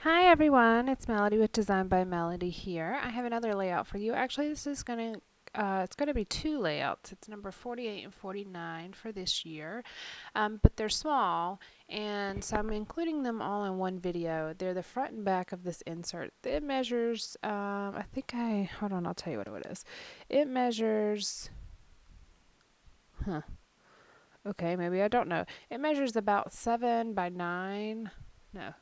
Hi everyone, it's Melody with Design by Melody here. I have another layout for you. Actually, this is it's gonna be two layouts. It's number 48 and 49 for this year, but they're small, and so I'm including them all in one video. They're the front and back of this insert. It measures, hold on, I'll tell you what it is. It measures, okay, maybe I don't know. It measures about 7 by 9, no,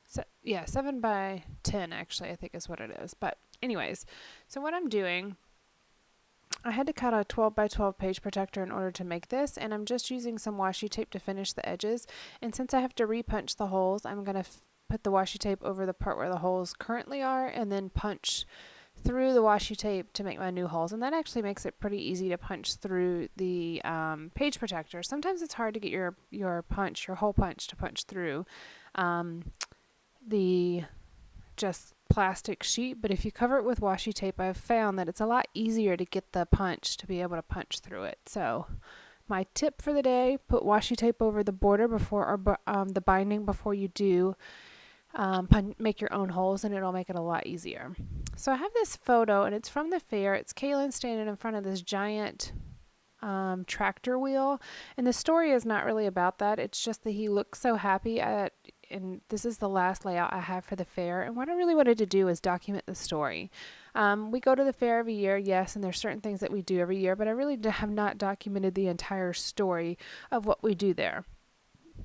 so, yeah, 7 by 10 actually, I think is what it is. But anyways, so what I'm doing, I had to cut a 12 by 12 page protector in order to make this, and I'm just using some washi tape to finish the edges. And since I have to repunch the holes, I'm going to put the washi tape over the part where the holes currently are and then punch through the washi tape to make my new holes. And that actually makes it pretty easy to punch through the page protector. Sometimes it's hard to get your hole punch to punch through the just plastic sheet, but if you cover it with washi tape, I've found that it's a lot easier to get the punch to be able to punch through it. So my tip for the day, put washi tape over the border before, or the binding before you do make your own holes, and it'll make it a lot easier. So I have this photo, and it's from the fair. It's Kaylin standing in front of this giant tractor wheel, and the story is not really about that. It's just that he looks so happy and this is the last layout I have for the fair, and what I really wanted to do is document the story. We go to the fair every year, yes, and there's certain things that we do every year, but I really have not documented the entire story of what we do there.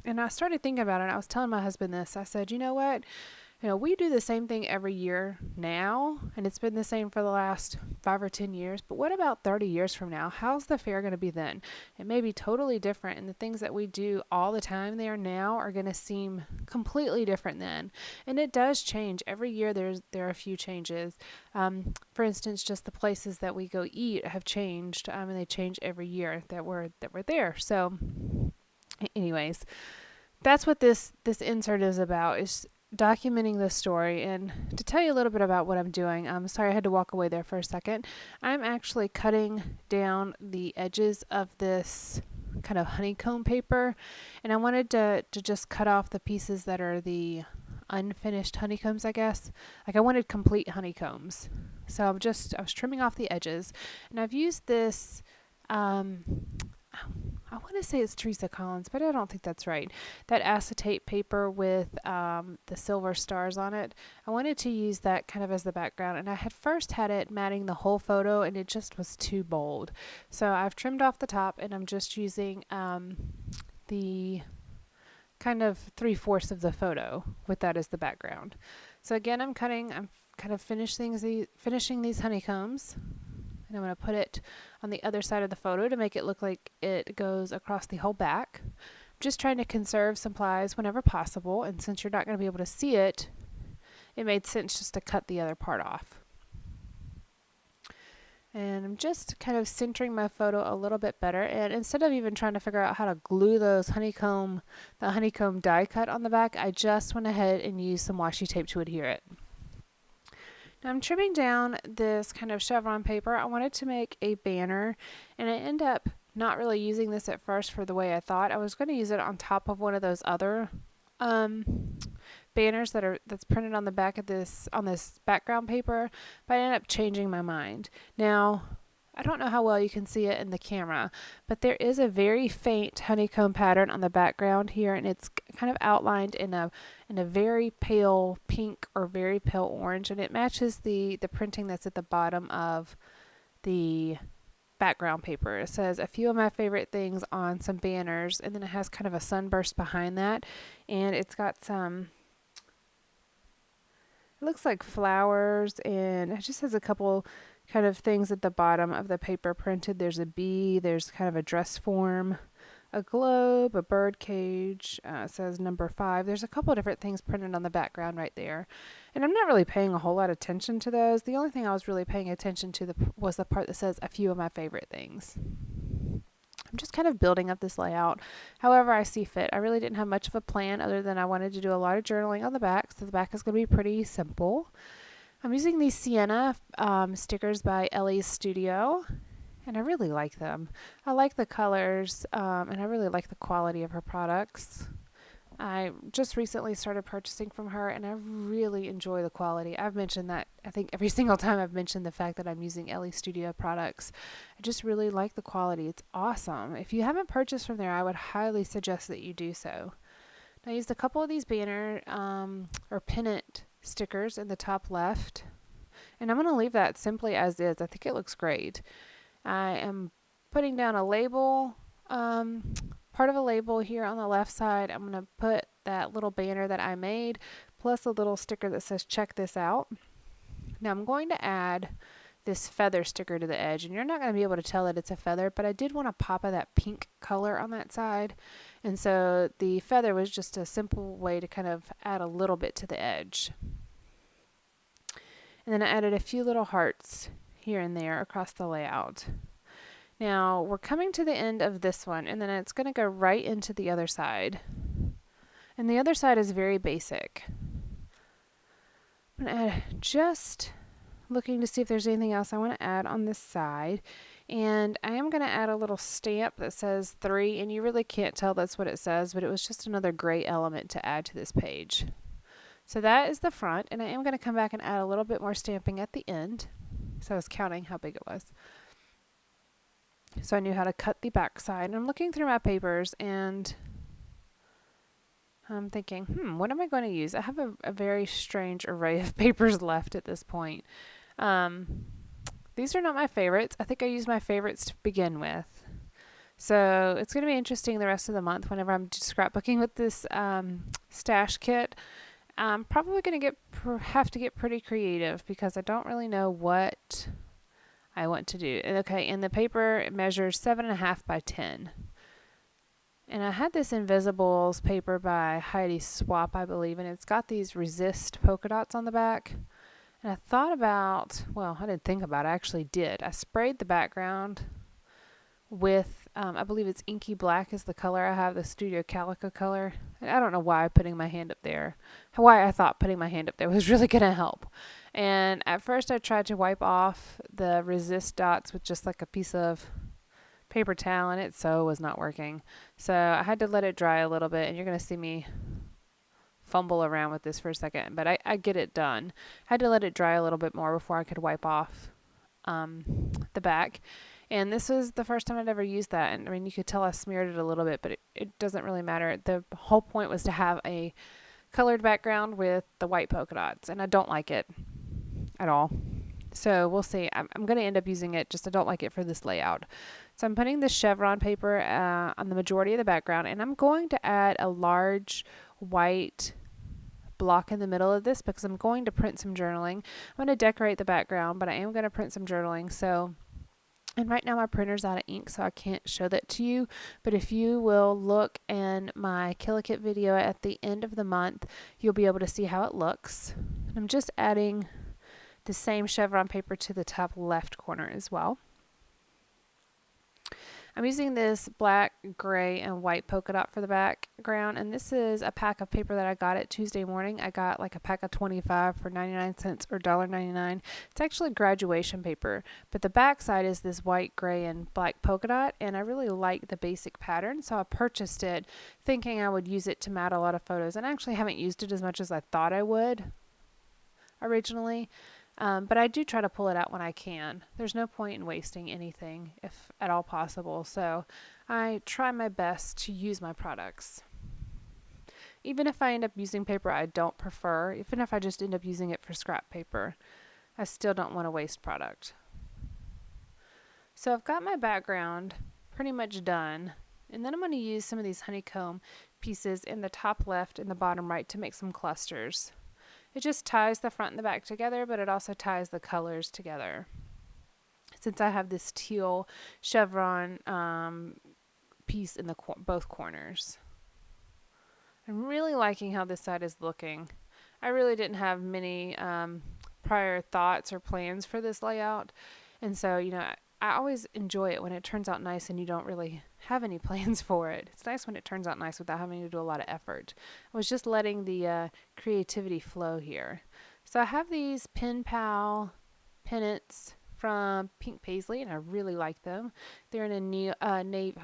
And I started thinking about it, and I was telling my husband this. I said, you know what? We do the same thing every year now, and it's been the same for the last 5 or 10 years. But what about 30 years from now? How's the fair going to be then? It may be totally different, and the things that we do all the time there now are going to seem completely different then. And it does change every year. There are a few changes. For instance, just the places that we go eat have changed, and they change every year that we're there. So, anyways, that's what this insert is about. Is documenting the story. And to tell you a little bit about what I'm doing, I'm sorry I had to walk away there for a second. I'm actually cutting down the edges of this kind of honeycomb paper, and I wanted to just cut off the pieces that are the unfinished honeycombs, I guess. Like I wanted complete honeycombs. So I was trimming off the edges, and I've used this I want to say it's Teresa Collins, but I don't think that's right. That acetate paper with the silver stars on it. I wanted to use that kind of as the background, and I had first had it matting the whole photo, and it just was too bold. So I've trimmed off the top, and I'm just using the kind of 3/4 of the photo with that as the background. So again, I'm kind of finishing these honeycombs, and I'm going to put it on the other side of the photo to make it look like it goes across the whole back. I'm just trying to conserve supplies whenever possible, and since you're not going to be able to see it, it made sense just to cut the other part off. And I'm just kind of centering my photo a little bit better, and instead of even trying to figure out how to glue the honeycomb die cut on the back, I just went ahead and used some washi tape to adhere it. Now I'm trimming down this kind of chevron paper. I wanted to make a banner, and I end up not really using this at first for the way I thought. I was going to use it on top of one of those other banners that's printed on the back of this background paper, but I ended up changing my mind. Now, I don't know how well you can see it in the camera, but there is a very faint honeycomb pattern on the background here, and it's kind of outlined in a very pale pink or very pale orange, and it matches the printing that's at the bottom of the background paper. It says a few of my favorite things on some banners, and then it has kind of a sunburst behind that, and it's got it looks like flowers, and it just has a couple kind of things at the bottom of the paper printed. There's a bee, there's kind of a dress form, a globe, a bird cage. It says number 5. There's a couple of different things printed on the background right there. And I'm not really paying a whole lot of attention to those. The only thing I was really paying attention to was the part that says a few of my favorite things. I'm just kind of building up this layout however I see fit. I really didn't have much of a plan other than I wanted to do a lot of journaling on the back, so the back is going to be pretty simple. I'm using these Sienna stickers by Ellie's Studio, and I really like them. I like the colors, and I really like the quality of her products. I just recently started purchasing from her and I really enjoy the quality. I've mentioned that I think every single time I've mentioned the fact that I'm using Ellie Studio products. I just really like the quality. It's awesome. If you haven't purchased from there, I would highly suggest that you do so. I used a couple of these banner or pennant stickers in the top left, and I'm going to leave that simply as is. I think it looks great. I am putting down a label, part of a label here on the left side. I'm going to put that little banner that I made plus a little sticker that says check this out. Now I'm going to add this feather sticker to the edge, and you're not going to be able to tell that it's a feather, but I did want a pop of that pink color on that side, and so the feather was just a simple way to kind of add a little bit to the edge. And then I added a few little hearts here and there across the layout. Now we're coming to the end of this one, and then it's going to go right into the other side, and the other side is very basic. I'm going to add just looking to see if there's anything else I want to add on this side, and I am going to add a little stamp that says 3, and you really can't tell that's what it says, but it was just another gray element to add to this page. So that is the front, and I am going to come back and add a little bit more stamping at the end. So I was counting how big it was, so I knew how to cut the back side. And I'm looking through my papers and I'm thinking, what am I going to use? I have a very strange array of papers left at this point. These are not my favorites. I think I used my favorites to begin with. So it's going to be interesting the rest of the month whenever I'm scrapbooking with this stash kit. I'm probably going to have to get pretty creative because I don't really know what I want to do. Okay, and the paper measures 7.5 by 10. And I had this Invisibles paper by Heidi Swap, I believe, and it's got these resist polka dots on the back. And I thought about, well, I didn't think about it, I actually did. I sprayed the background with, I believe it's inky black is the color I have, the Studio Calico color. And I don't know why I thought putting my hand up there was really going to help. And at first I tried to wipe off the resist dots with just like a piece of paper towel, and it was not working. So I had to let it dry a little bit, and you're going to see me fumble around with this for a second, but I get it done. I had to let it dry a little bit more before I could wipe off the back. And this was the first time I'd ever used that. And I mean, you could tell I smeared it a little bit, but it doesn't really matter. The whole point was to have a colored background with the white polka dots, and I don't like it at all. So we'll see. I'm going to end up using it, just I don't like it for this layout. So I'm putting this chevron paper on the majority of the background, and I'm going to add a large white block in the middle of this because I'm going to print some journaling. I'm going to decorate the background, but I am going to print some journaling. And right now my printer's out of ink, so I can't show that to you. But if you will look in my Killikit video at the end of the month, you'll be able to see how it looks. And I'm just adding the same chevron paper to the top left corner as well. I'm using this black, gray, and white polka dot for the background, and this is a pack of paper that I got at Tuesday morning. I got like a pack of 25 for 99 cents or $1.99. It's actually graduation paper, but the back side is this white, gray, and black polka dot, and I really like the basic pattern, so I purchased it thinking I would use it to mat a lot of photos, and I actually haven't used it as much as I thought I would originally. But I do try to pull it out when I can. There's no point in wasting anything if at all possible. So I try my best to use my products. Even if I end up using paper I don't prefer, even if I just end up using it for scrap paper, I still don't want to waste product. So I've got my background pretty much done. And then I'm going to use some of these honeycomb pieces in the top left and the bottom right to make some clusters. It just ties the front and the back together, but it also ties the colors together. Since I have this teal chevron piece in both corners. I'm really liking how this side is looking. I really didn't have many prior thoughts or plans for this layout. And so, I always enjoy it when it turns out nice and you don't really have any plans for it. It's nice when it turns out nice without having to do a lot of effort. I was just letting the creativity flow here. So I have these Pen Pal pennants from Pink Paisley, and I really like them. They're in a navy,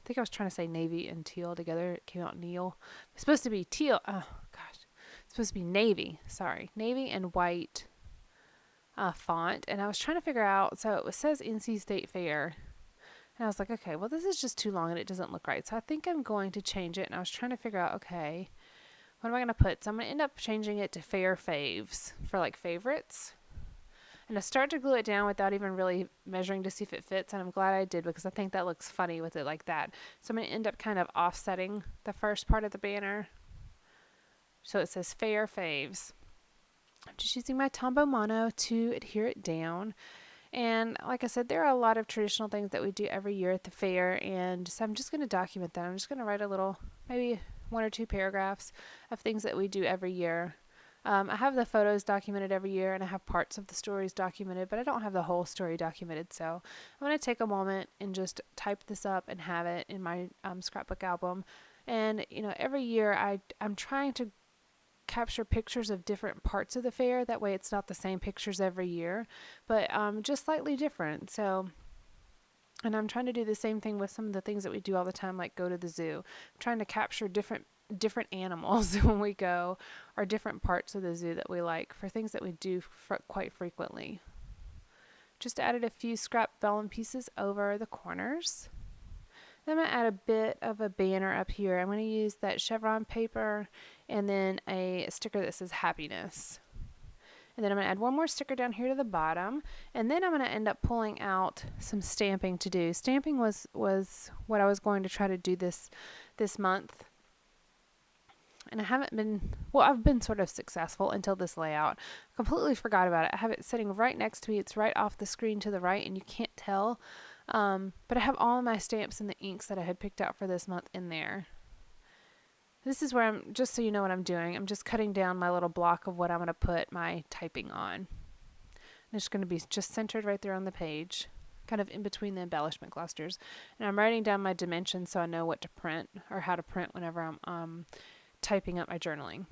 think I was trying to say navy and teal together. It came out Neil. It's supposed to be teal. Oh, gosh. It's supposed to be navy. Sorry. Navy and white font. And I was trying to figure out, so it says NC State Fair. And I was like, okay, well, this is just too long and it doesn't look right. So I think I'm going to change it. And I was trying to figure out, okay, what am I going to put? So I'm going to end up changing it to Fair Faves for like favorites. And I started to glue it down without even really measuring to see if it fits. And I'm glad I did because I think that looks funny with it like that. So I'm going to end up kind of offsetting the first part of the banner. So it says Fair Faves. I'm just using my Tombow Mono to adhere it down. And like I said, there are a lot of traditional things that we do every year at the fair. And so I'm just going to document that. I'm just going to write a little, maybe 1 or 2 paragraphs of things that we do every year. I have the photos documented every year, and I have parts of the stories documented, but I don't have the whole story documented. So I'm going to take a moment and just type this up and have it in my scrapbook album. And, you know, every year I'm trying to capture pictures of different parts of the fair. That way it's not the same pictures every year, but just slightly different. So, and I'm trying to do the same thing with some of the things that we do all the time, like go to the zoo. I'm trying to capture different animals when we go, or different parts of the zoo that we like, for things that we do quite frequently. Just added a few scrap vellum pieces over the corners. Then I'm going to add a bit of a banner up here. I'm going to use that chevron paper and then a sticker that says happiness. And then I'm going to add one more sticker down here to the bottom. And then I'm going to end up pulling out some stamping to do. Stamping was what I was going to try to do this month. And I haven't been, well, I've been sort of successful until this layout. Completely forgot about it. I have it sitting right next to me. It's right off the screen to the right, and you can't tell. But I have all of my stamps and the inks that I had picked out for this month in there. This is where I'm, just so you know what I'm doing, I'm just cutting down my little block of what I'm going to put my typing on. And it's going to be just centered right there on the page, kind of in between the embellishment clusters. And I'm writing down my dimensions so I know what to print, or how to print whenever I'm typing up my journaling.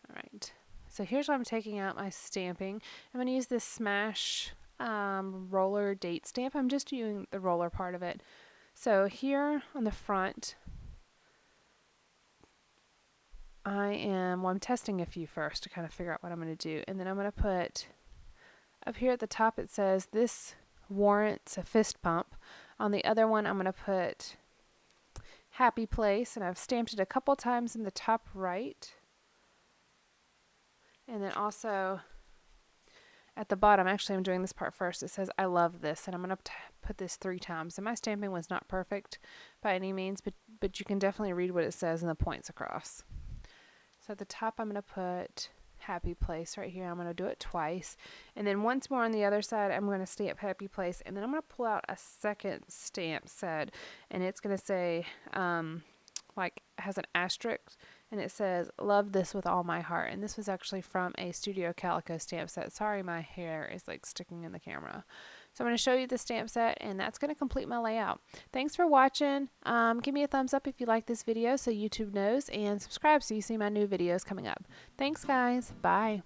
All right. So here's where I'm taking out my stamping. I'm going to use this Smash roller date stamp. I'm just doing the roller part of it. So here on the front, I'm testing a few first to kind of figure out what I'm going to do. And then I'm going to put, up here at the top it says, this warrants a fist pump. On the other one I'm going to put happy place, and I've stamped it a couple times in the top right. And then also at the bottom, actually I'm doing this part first, it says I love this, and I'm going to put this 3 times. And my stamping was not perfect by any means, but you can definitely read what it says and the points across. So at the top I'm going to put happy place right here. I'm going to do it twice. And then once more on the other side, I'm going to stamp happy place. And then I'm going to pull out a second stamp set, and it's going to say, like, has an asterisk, and it says, love this with all my heart. And this was actually from a Studio Calico stamp set. Sorry, my hair is like sticking in the camera. So I'm going to show you the stamp set, and that's going to complete my layout. Thanks for watching. Give me a thumbs up if you like this video so YouTube knows, and subscribe so you see my new videos coming up. Thanks, guys. Bye.